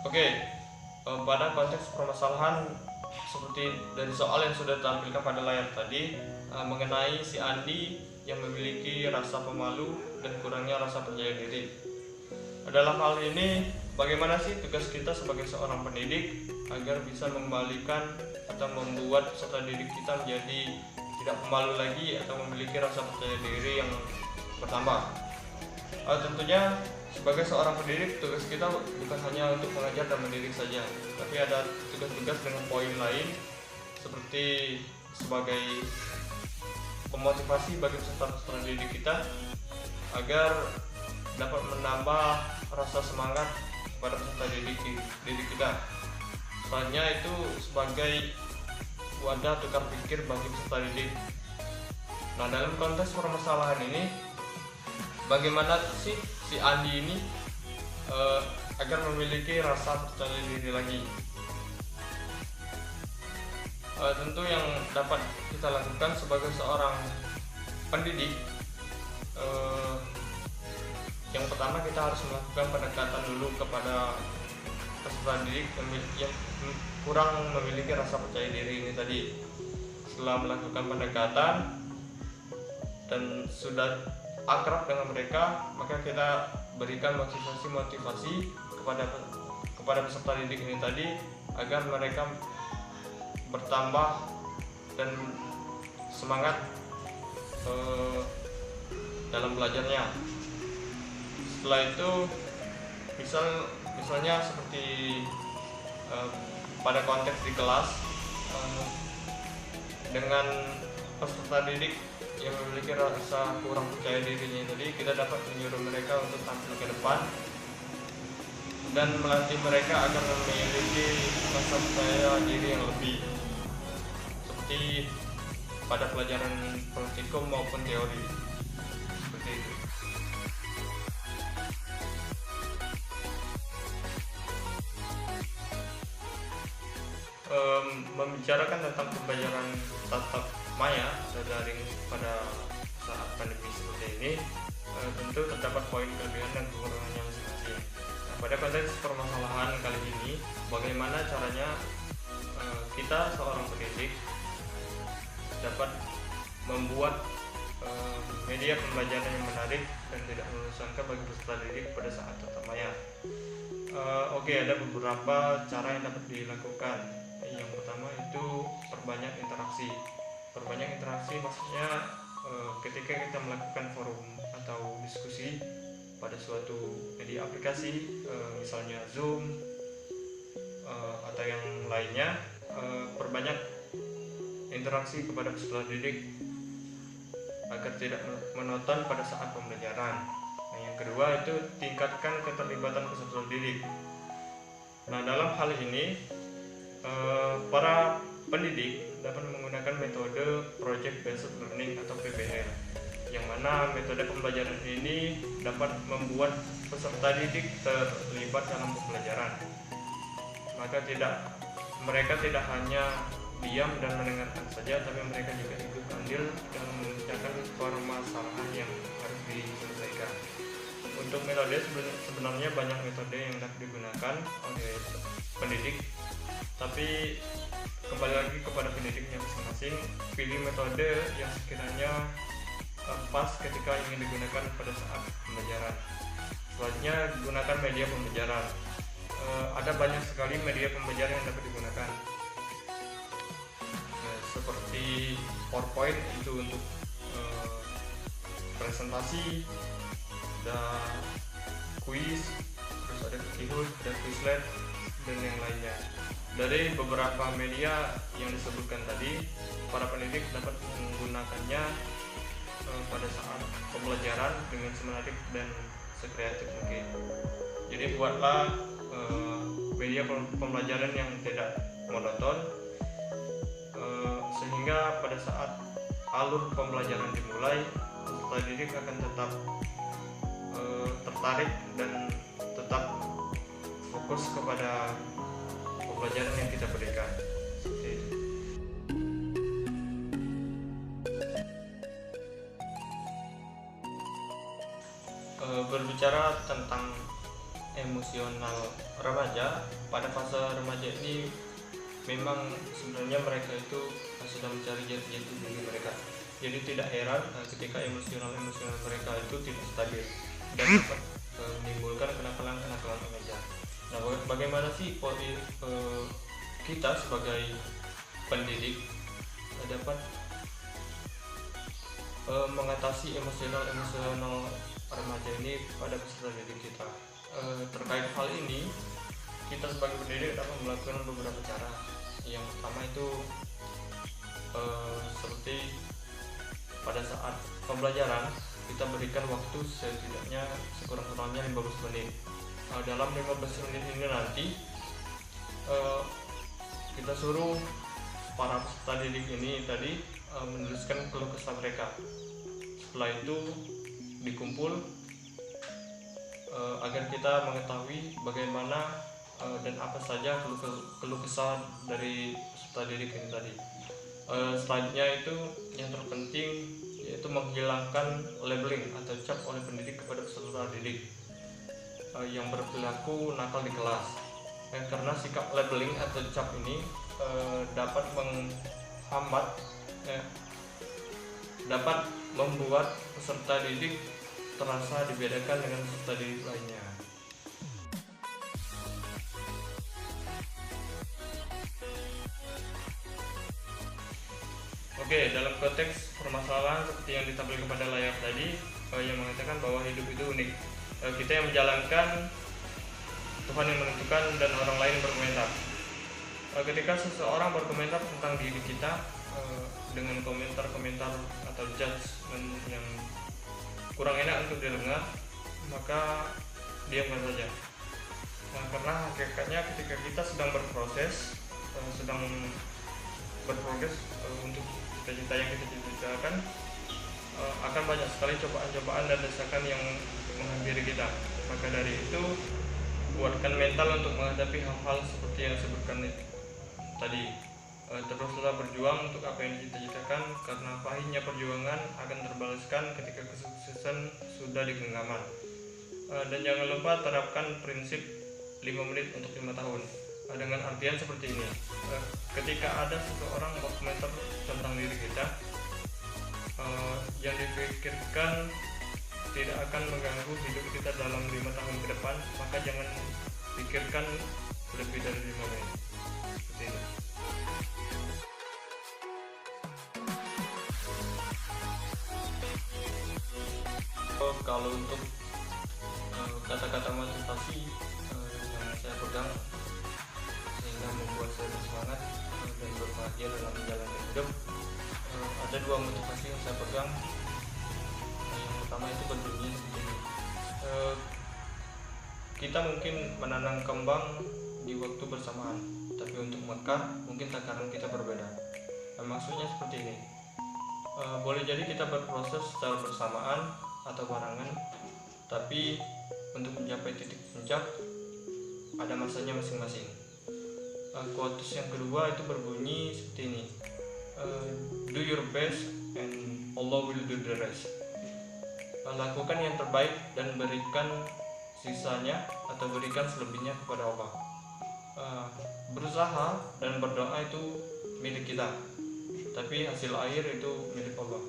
Oke, pada konteks permasalahan seperti dari soal yang sudah ditampilkan pada layar tadi, mengenai si Andi yang memiliki rasa pemalu dan kurangnya rasa percaya diri. Dalam hal ini, bagaimana sih tugas kita sebagai seorang pendidik agar bisa mengembalikan atau membuat peserta didik kita menjadi tidak pemalu lagi atau memiliki rasa percaya diri yang bertambah? Tentunya sebagai seorang pendidik, tugas kita bukan hanya untuk mengajar dan mendidik saja, tapi ada tugas-tugas dengan poin lain seperti sebagai pemotivasi bagi peserta didik kita agar dapat menambah rasa semangat pada peserta didik kita. Selanjutnya itu sebagai wadah tukar pikir bagi peserta didik. Nah, dalam konteks permasalahan ini, bagaimana sih si Andi ini agar memiliki rasa percaya diri lagi? Tentu yang dapat kita lakukan sebagai seorang pendidik, yang pertama kita harus melakukan pendekatan dulu kepada peserta didik yang kurang memiliki rasa percaya diri ini tadi. Setelah melakukan pendekatan dan sudah akrab dengan mereka, maka kita berikan motivasi kepada peserta didik ini tadi agar mereka bertambah dan semangat dalam belajarnya. Setelah itu misalnya seperti pada konteks di kelas, dengan peserta didik yang memiliki rasa kurang percaya dirinya tadi, kita dapat menyuruh mereka untuk tampil ke depan dan melatih mereka agar memiliki rasa percaya diri yang lebih, seperti pada pelajaran praktikum maupun teori, seperti itu. Membicarakan tentang pembelajaran tatap maya atau daring pada saat pandemi seperti ini, tentu terdapat poin kelebihan dan kekurangannya masing-masing. Nah, pada konteks permasalahan kali ini, bagaimana caranya kita seorang pendidik dapat membuat media pembelajaran yang menarik dan tidak membosankan bagi peserta didik pada saat tatap maya? Oke, ada beberapa cara yang dapat dilakukan. Yang pertama itu perbanyak interaksi. Perbanyak interaksi maksudnya ketika kita melakukan forum atau diskusi pada suatu media aplikasi, misalnya Zoom atau yang lainnya, perbanyak interaksi kepada peserta didik agar tidak monoton pada saat pembelajaran. Nah, yang kedua itu tingkatkan keterlibatan peserta didik. Nah, dalam hal ini para pendidik dapat menggunakan metode Project Based Learning atau PBL, yang mana metode pembelajaran ini dapat membuat peserta didik terlibat dalam pembelajaran. Maka mereka tidak hanya diam dan mendengarkan saja, tapi mereka juga ikut andil dalam memecahkan permasalahan yang harus diselesaikan. Untuk metode sebenarnya banyak metode yang dapat digunakan oleh pendidik, tapi kembali lagi kepada pendidiknya masing-masing, pilih metode yang sekiranya pas ketika ingin digunakan pada saat pembelajaran. Selanjutnya, gunakan media pembelajaran. Ada banyak sekali media pembelajaran yang dapat digunakan, seperti PowerPoint itu untuk presentasi, dan kuis, terus ada Kahoot dan Quizlet dan yang lainnya. Dari beberapa media yang disebutkan tadi, para pendidik dapat menggunakannya pada saat pembelajaran dengan semenarik dan sekreatif mungkin. Jadi buatlah media pembelajaran yang tidak monoton, sehingga pada saat alur pembelajaran dimulai, peserta didik akan tetap tertarik dan tetap fokus kepada pembelajaran yang kita berikan. Seperti itu. Berbicara tentang emosional remaja, pada fase remaja ini memang sebenarnya mereka itu sedang mencari jati diri mereka. Jadi tidak heran ketika emosional mereka itu tidak stabil dan dapat menimbulkan kenakalan remaja. Nah, bagaimana sih kita sebagai pendidik dapat mengatasi emosional remaja ini pada peserta didik kita? Terkait hal ini, kita sebagai pendidik dapat melakukan beberapa cara. Yang pertama itu seperti pada saat pembelajaran kita berikan waktu setidaknya sekurang-kurangnya 15 menit. Dalam 15 menit ini nanti kita suruh para peserta didik ini tadi menuliskan keluh kesah mereka. Setelah itu dikumpul agar kita mengetahui bagaimana dan apa saja keluh kesah dari peserta didik ini tadi. Selanjutnya itu yang terpenting yaitu menghilangkan labeling atau cap oleh pendidik kepada peserta didik yang berperilaku nakal di kelas. Karena sikap labeling atau cap ini dapat menghambat, dapat membuat peserta didik terasa dibedakan dengan peserta didik lainnya. Oke, dalam konteks permasalahan seperti yang ditampilkan pada layar tadi, yang mengatakan bahwa hidup itu unik. Kita yang menjalankan, Tuhan yang menentukan, dan orang lain berkomentar. Ketika seseorang berkomentar tentang diri kita dengan komentar-komentar atau judgement yang kurang enak untuk didengar, maka diamkan saja. Karena hakikatnya ketika kita sedang berproses untuk cita-cita yang kita cita-citakan, akan banyak sekali cobaan-cobaan dan desakan yang menghampiri kita. Maka dari itu, kuatkan mental untuk menghadapi hal-hal seperti yang disebutkan tadi. Teruslah berjuang untuk apa yang dicita-citakan, karena pahitnya perjuangan akan terbalaskan ketika kesuksesan sudah di genggaman. Dan jangan lupa terapkan prinsip 5 menit untuk 5 tahun. Dengan artian seperti ini, ketika ada seseorang berkomentar tentang diri kita, yang dipikirkan tidak akan mengganggu hidup kita dalam 5 tahun ke depan, maka jangan pikirkan lebih dari 5 menit. Seperti itu. Kalau untuk kata-kata motivasi yang saya pegang sehingga membuat saya bersemangat dan berbahagia dalam menjalani hidup, ada 2 motivasi yang saya pegang. Yang pertama itu berbunyi seperti ini: kita mungkin menanam kembang di waktu bersamaan, tapi untuk mekar mungkin takaran kita berbeda. Maksudnya seperti ini, boleh jadi kita berproses secara bersamaan atau barengan, tapi untuk mencapai titik puncak ada masanya masing-masing. Quotes yang kedua itu berbunyi seperti ini: do your best and Allah will do the rest. Lakukan yang terbaik dan berikan sisanya atau berikan selebihnya kepada Allah. Berusaha dan berdoa itu milik kita, tapi hasil akhir itu milik Allah.